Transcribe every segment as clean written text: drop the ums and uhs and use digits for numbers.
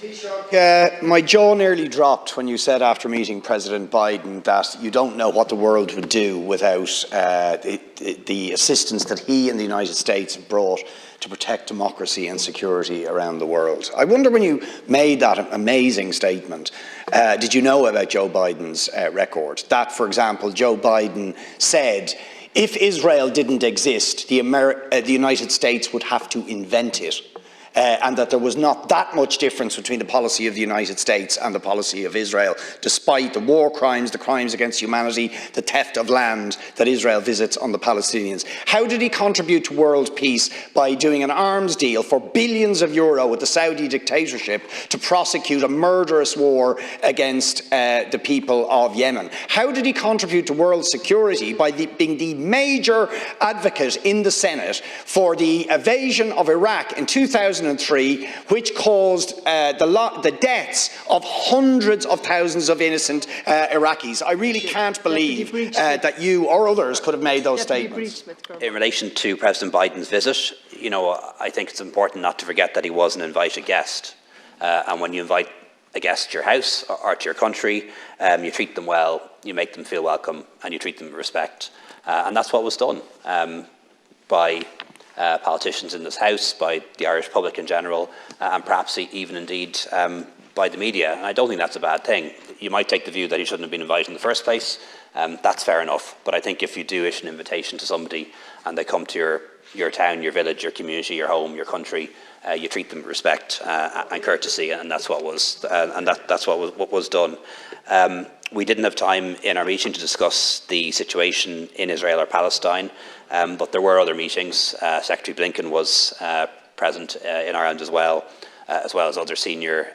Taoiseach, my jaw nearly dropped when you said after meeting President Biden that you don't know what the world would do without the assistance that he and the United States have brought to protect democracy and security around the world. I wonder, when you made that amazing statement, did you know about Joe Biden's record? That, for example, Joe Biden said, if Israel didn't exist, the United States would have to invent it. And that there was not that much difference between the policy of the United States and the policy of Israel, despite the war crimes, the crimes against humanity, the theft of land that Israel visits on the Palestinians. How did he contribute to world peace? By doing an arms deal for billions of euro with the Saudi dictatorship to prosecute a murderous war against the people of Yemen. How did he contribute to world security? By being the major advocate in the Senate for the invasion of Iraq in 2003, which caused the deaths of hundreds of thousands of innocent Iraqis. I really can't believe that you or others could have made those statements. In relation to President Biden's visit, I think it's important not to forget that he was an invited guest. And when you invite a guest to your house or to your country, you treat them well, you make them feel welcome, and you treat them with respect. And that's what was done by politicians in this House, by the Irish public in general, and perhaps even indeed by the media. And I don't think that's a bad thing. You might take the view that he shouldn't have been invited in the first place. That's fair enough. But I think if you do issue an invitation to somebody and they come to your town, your village, your community, your home, your country, you treat them with respect and courtesy, and that's what was that's what was done. We didn't have time in our meeting to discuss the situation in Israel or Palestine, but there were other meetings. Secretary Blinken was present in Ireland as well as other senior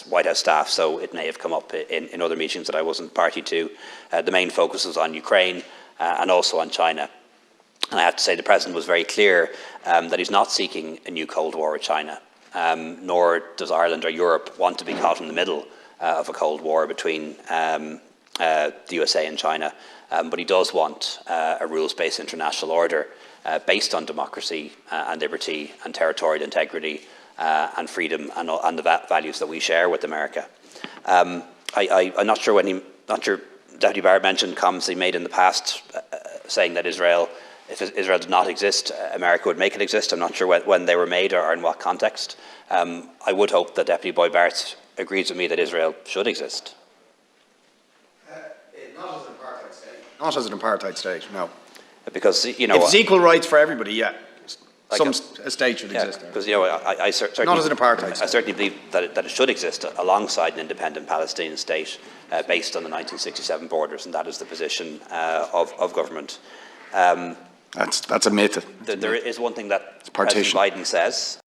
White House staff, so it may have come up in other meetings that I wasn't party to. The main focus was on Ukraine and also on China. And I have to say the President was very clear that he's not seeking a new Cold War with China, nor does Ireland or Europe want to be caught in the middle of a Cold War between the USA and China. But he does want a rules-based international order based on democracy and liberty and territorial integrity and freedom and the values that we share with America. I'm not sure Deputy Barrett mentioned comments he made in the past saying that if Israel did not exist, America would make it exist. I'm not sure when they were made or in what context. I would hope that Deputy Boyd Barrett agrees with me that Israel should exist. Not as an apartheid state. Not as an apartheid state, no. Because, if it's equal rights for everybody, yeah. A state should exist there. Because, I certainly... Not as an apartheid state. I certainly believe that it should exist alongside an independent Palestinian state based on the 1967 borders, and that is the position of government. That's a myth. There is one thing that President Biden says,